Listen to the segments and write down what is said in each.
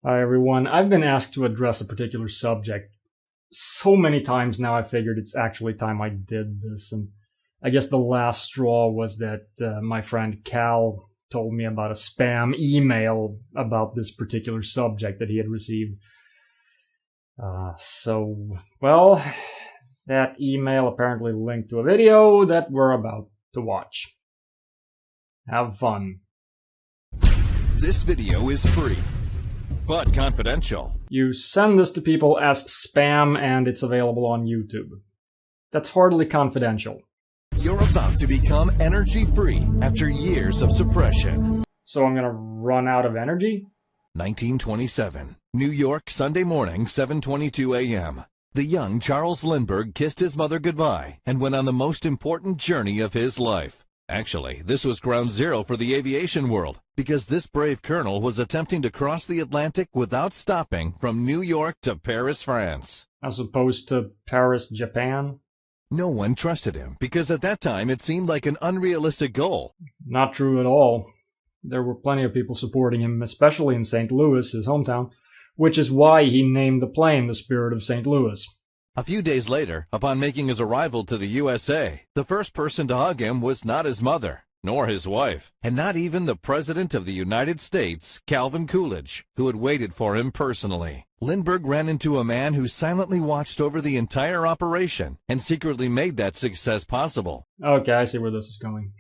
Hi everyone, I've been asked to address a particular subject so many times now I figured it's actually time I did this, and I guess the last straw was that my friend Cal told me about a spam email about this particular subject that he had received. Well, that email apparently linked to a video that we're about to watch. Have fun. This video is free, but confidential. You send this to people as spam and it's available on YouTube. That's hardly confidential. You're about to become energy-free after years of suppression. So I'm gonna run out of energy? 1927, New York, Sunday morning, 7:22 a.m. The young Charles Lindbergh kissed his mother goodbye and went on the most important journey of his life. Actually, this was ground zero for the aviation world, because this brave colonel was attempting to cross the Atlantic without stopping from New York to Paris, France. As opposed to Paris, Japan? No one trusted him, because at that time it seemed like an unrealistic goal. Not true at all. There were plenty of people supporting him, especially in St. Louis, his hometown, which is why he named the plane the Spirit of St. Louis. A few days later, upon making his arrival to the USA, the first person to hug him was not his mother, nor his wife, and not even the President of the United States, Calvin Coolidge, who had waited for him personally. Lindbergh ran into a man who silently watched over the entire operation and secretly made that success possible. Okay, I see where this is going.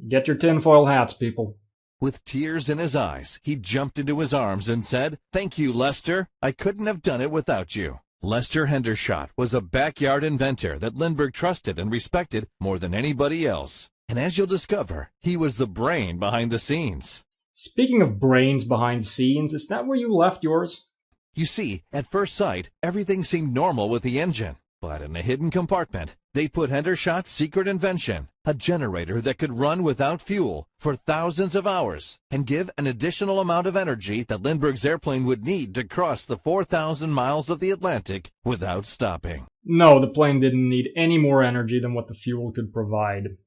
Get your tinfoil hats, people. With tears in his eyes, he jumped into his arms and said, "Thank you, Lester. I couldn't have done it without you." Lester Hendershot was a backyard inventor that Lindbergh trusted and respected more than anybody else. And as you'll discover, he was the brain behind the scenes. Speaking of brains behind scenes, is that where you left yours? You see, at first sight, everything seemed normal with the engine. But in a hidden compartment, they put Hendershot's secret invention, a generator that could run without fuel for thousands of hours and give an additional amount of energy that Lindbergh's airplane would need to cross the 4,000 miles of the Atlantic without stopping. No, the plane didn't need any more energy than what the fuel could provide.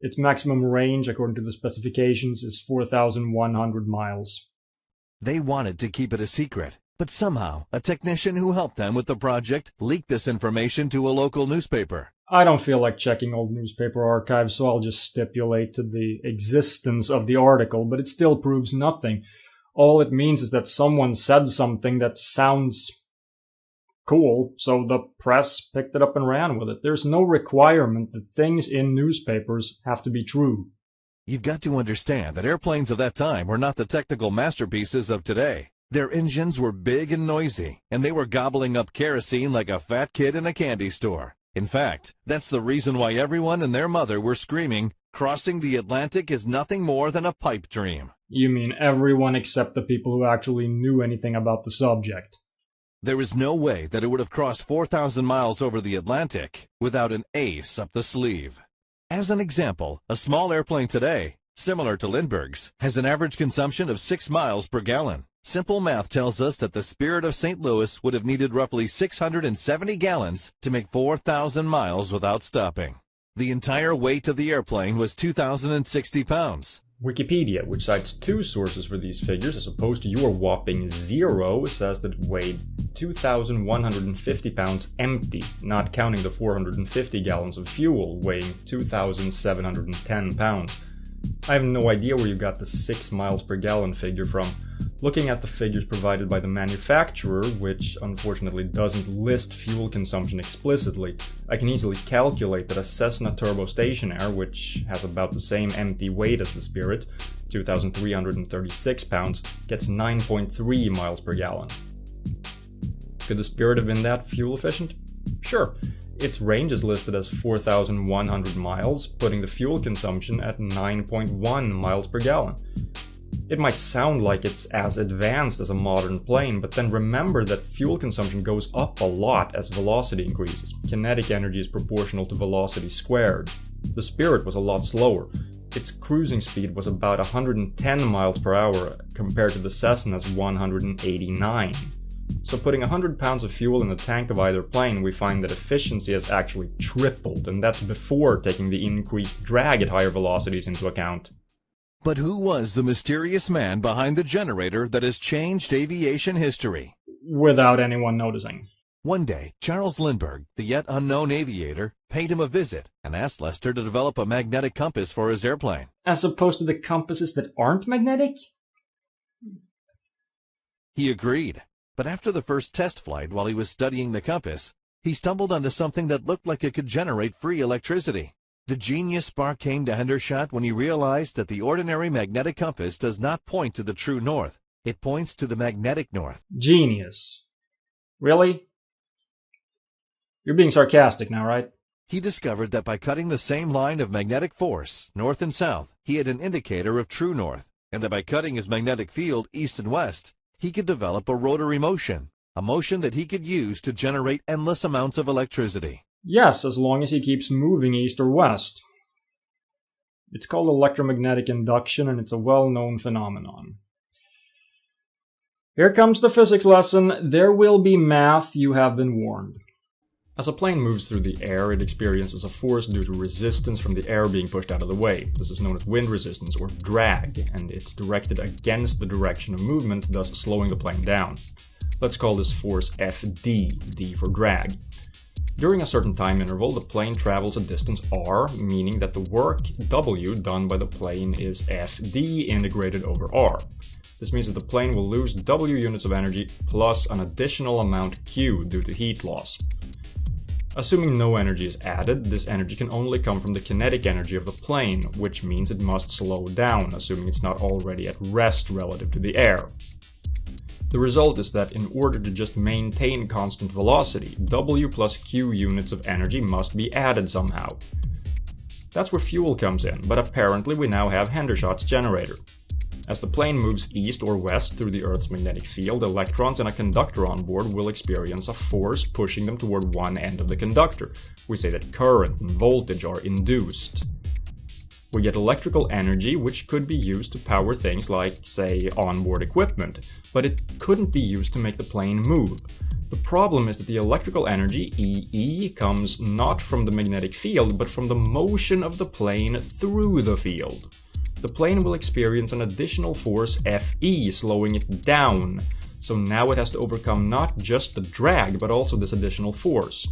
Its maximum range, according to the specifications, is 4,100 miles. They wanted to keep it a secret. But somehow, a technician who helped them with the project leaked this information to a local newspaper. I don't feel like checking old newspaper archives, so I'll just stipulate to the existence of the article, but it still proves nothing. All it means is that someone said something that sounds cool, so the press picked it up and ran with it. There's no requirement that things in newspapers have to be true. You've got to understand that airplanes of that time were not the technical masterpieces of today. Their engines were big and noisy, and they were gobbling up kerosene like a fat kid in a candy store. In fact, that's the reason why everyone and their mother were screaming, "Crossing the Atlantic is nothing more than a pipe dream." You mean everyone except the people who actually knew anything about the subject? There is no way that it would have crossed 4,000 miles over the Atlantic without an ace up the sleeve. As an example, a small airplane today, similar to Lindbergh's, has an average consumption of 6 miles per gallon. Simple math tells us that the Spirit of St. Louis would have needed roughly 670 gallons to make 4,000 miles without stopping. The entire weight of the airplane was 2,060 pounds. Wikipedia, which cites 2 sources for these figures as opposed to your whopping 0, says that it weighed 2,150 pounds empty, not counting the 450 gallons of fuel, weighing 2,710 pounds. I have no idea where you got the 6 miles per gallon figure from. Looking at the figures provided by the manufacturer, which unfortunately doesn't list fuel consumption explicitly, I can easily calculate that a Cessna Turbo Stationair, which has about the same empty weight as the Spirit, 2,336 pounds, gets 9.3 miles per gallon. Could the Spirit have been that fuel efficient? Sure. Its range is listed as 4,100 miles, putting the fuel consumption at 9.1 miles per gallon. It might sound like it's as advanced as a modern plane, but then remember that fuel consumption goes up a lot as velocity increases. Kinetic energy is proportional to velocity squared. The Spirit was a lot slower. Its cruising speed was about 110 miles per hour compared to the Cessna's 189. So putting 100 pounds of fuel in the tank of either plane, we find that efficiency has actually tripled, and that's before taking the increased drag at higher velocities into account. But who was the mysterious man behind the generator that has changed aviation history? Without anyone noticing. One day, Charles Lindbergh, the yet unknown aviator, paid him a visit and asked Lester to develop a magnetic compass for his airplane. As opposed to the compasses that aren't magnetic? He agreed, but after the first test flight while he was studying the compass, he stumbled onto something that looked like it could generate free electricity. The genius spark came to Hendershot when he realized that the ordinary magnetic compass does not point to the true north. It points to the magnetic north. Genius. Really? You're being sarcastic now, right? He discovered that by cutting the same line of magnetic force, north and south, he had an indicator of true north, and that by cutting his magnetic field east and west, he could develop a rotary motion, a motion that he could use to generate endless amounts of electricity. Yes, as long as he keeps moving east or west. It's called electromagnetic induction, and it's a well-known phenomenon. Here comes the physics lesson. There will be math, you have been warned. As a plane moves through the air, it experiences a force due to resistance from the air being pushed out of the way. This is known as wind resistance, or drag, and it's directed against the direction of movement, thus slowing the plane down. Let's call this force FD, D for drag. During a certain time interval, the plane travels a distance r, meaning that the work W done by the plane is Fd integrated over r. This means that the plane will lose W units of energy plus an additional amount Q due to heat loss. Assuming no energy is added, this energy can only come from the kinetic energy of the plane, which means it must slow down, assuming it's not already at rest relative to the air. The result is that in order to just maintain constant velocity, W plus Q units of energy must be added somehow. That's where fuel comes in, but apparently we now have Hendershot's generator. As the plane moves east or west through the Earth's magnetic field, electrons in a conductor on board will experience a force pushing them toward one end of the conductor. We say that current and voltage are induced. We get electrical energy, which could be used to power things like, say, onboard equipment, but it couldn't be used to make the plane move. The problem is that the electrical energy, EE, comes not from the magnetic field, but from the motion of the plane through the field. The plane will experience an additional force, Fe, slowing it down, so now it has to overcome not just the drag, but also this additional force.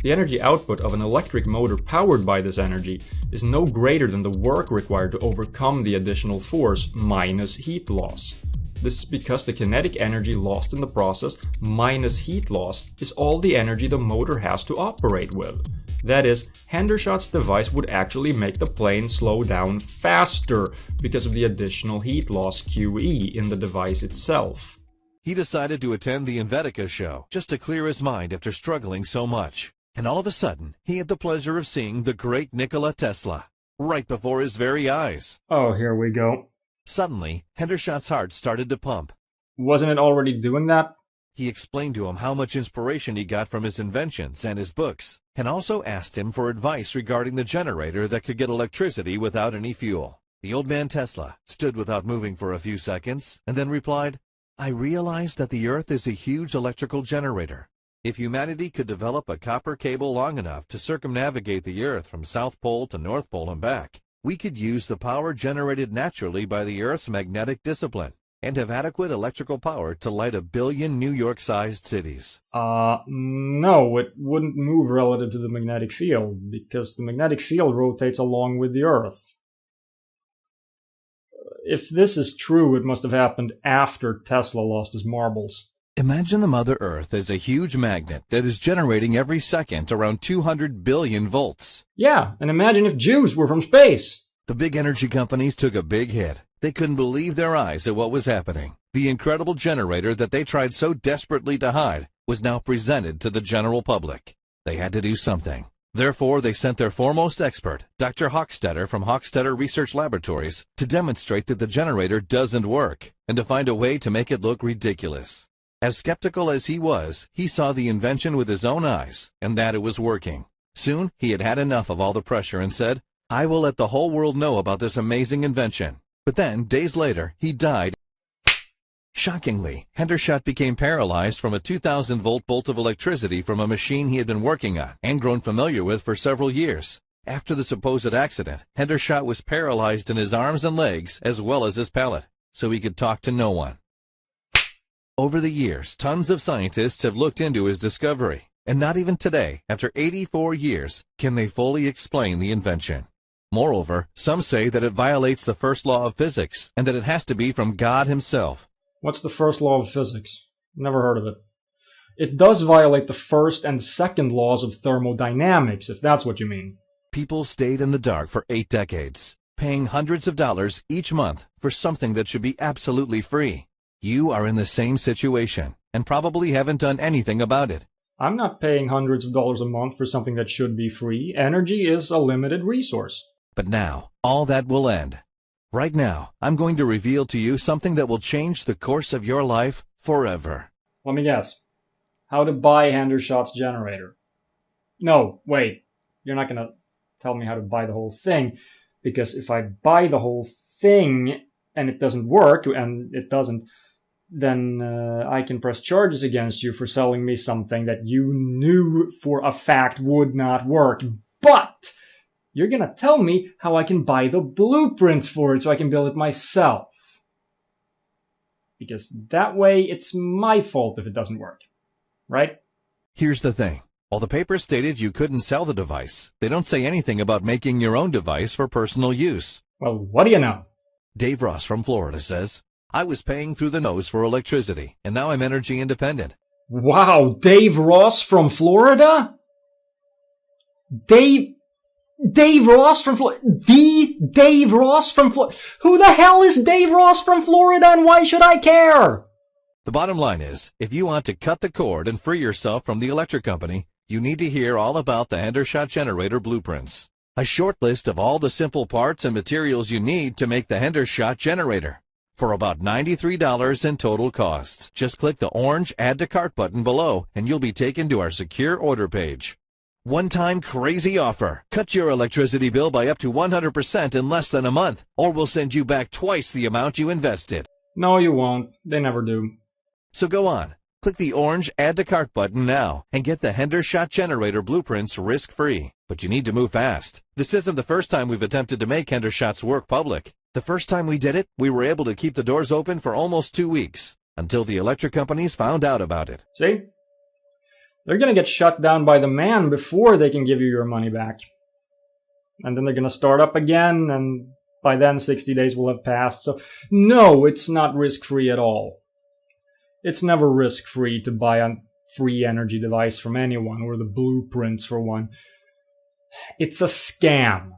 The energy output of an electric motor powered by this energy is no greater than the work required to overcome the additional force minus heat loss. This is because the kinetic energy lost in the process minus heat loss is all the energy the motor has to operate with. That is, Hendershot's device would actually make the plane slow down faster because of the additional heat loss QE in the device itself. He decided to attend the Invetica show just to clear his mind after struggling so much. And all of a sudden, he had the pleasure of seeing the great Nikola Tesla, right before his very eyes. Oh, here we go. Suddenly, Hendershot's heart started to pump. Wasn't it already doing that? He explained to him how much inspiration he got from his inventions and his books, and also asked him for advice regarding the generator that could get electricity without any fuel. The old man Tesla stood without moving for a few seconds, and then replied, "I realize that the Earth is a huge electrical generator. If humanity could develop a copper cable long enough to circumnavigate the Earth from South Pole to North Pole and back, we could use the power generated naturally by the Earth's magnetic discipline and have adequate electrical power to light 1 billion New York-sized cities." No, it wouldn't move relative to the magnetic field, because the magnetic field rotates along with the Earth. If this is true, it must have happened after Tesla lost his marbles. Imagine the Mother Earth as a huge magnet that is generating every second around 200 billion volts. Yeah, and imagine if Jews were from space. The big energy companies took a big hit. They couldn't believe their eyes at what was happening. The incredible generator that they tried so desperately to hide was now presented to the general public. They had to do something. Therefore, they sent their foremost expert, Dr. Hochstetter from Hochstetter Research Laboratories, to demonstrate that the generator doesn't work and to find a way to make it look ridiculous. As skeptical as he was, he saw the invention with his own eyes and that it was working. Soon, he had had enough of all the pressure and said, "I will let the whole world know about this amazing invention." But then, days later, he died. Shockingly, Hendershot became paralyzed from a 2,000-volt bolt of electricity from a machine he had been working on and grown familiar with for several years. After the supposed accident, Hendershot was paralyzed in his arms and legs as well as his palate, so he could talk to no one. Over the years, tons of scientists have looked into his discovery, and not even today, after 84 years, can they fully explain the invention. Moreover, some say that it violates the first law of physics, and that it has to be from God himself. What's the first law of physics? Never heard of it. It does violate the first and second laws of thermodynamics, if that's what you mean. People stayed in the dark for 8 decades, paying hundreds of dollars each month for something that should be absolutely free. You are in the same situation, and probably haven't done anything about it. I'm not paying hundreds of dollars a month for something that should be free. Energy is a limited resource. But now, all that will end. Right now, I'm going to reveal to you something that will change the course of your life forever. Let me guess. How to buy Hendershot's generator. No, wait. You're not going to tell me how to buy the whole thing, because if I buy the whole thing and it doesn't work, and it doesn't, then I can press charges against you for selling me something that you knew for a fact would not work. But you're going to tell me how I can buy the blueprints for it so I can build it myself. Because that way it's my fault if it doesn't work. Right? Here's the thing. While the paper stated you couldn't sell the device, they don't say anything about making your own device for personal use. Well, what do you know? Dave Ross from Florida says, I was paying through the nose for electricity, and now I'm energy independent. Wow, Dave Ross from Florida? Dave Ross from Florida? The Dave Ross from Florida? Who the hell is Dave Ross from Florida, and why should I care? The bottom line is, if you want to cut the cord and free yourself from the electric company, you need to hear all about the Hendershot generator blueprints. A short list of all the simple parts and materials you need to make the Hendershot generator. For about $93 in total cost. Just click the orange Add to Cart button below and you'll be taken to our secure order page. One-time crazy offer. Cut your electricity bill by up to 100% in less than a month, or we'll send you back twice the amount you invested. No, you won't. They never do. So go on. Click the orange Add to Cart button now and get the Hendershot generator blueprints risk-free. But you need to move fast. This isn't the first time we've attempted to make Hendershot's work public. The first time we did it, we were able to keep the doors open for almost 2 weeks, until the electric companies found out about it. See? They're going to get shut down by the man before they can give you your money back. And then they're going to start up again, and by then 60 days will have passed. So, no, it's not risk-free at all. It's never risk-free to buy a free energy device from anyone, or the blueprints for one. It's a scam.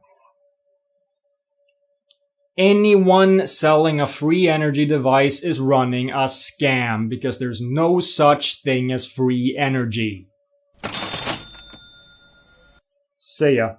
Anyone selling a free energy device is running a scam, because there's no such thing as free energy. See ya.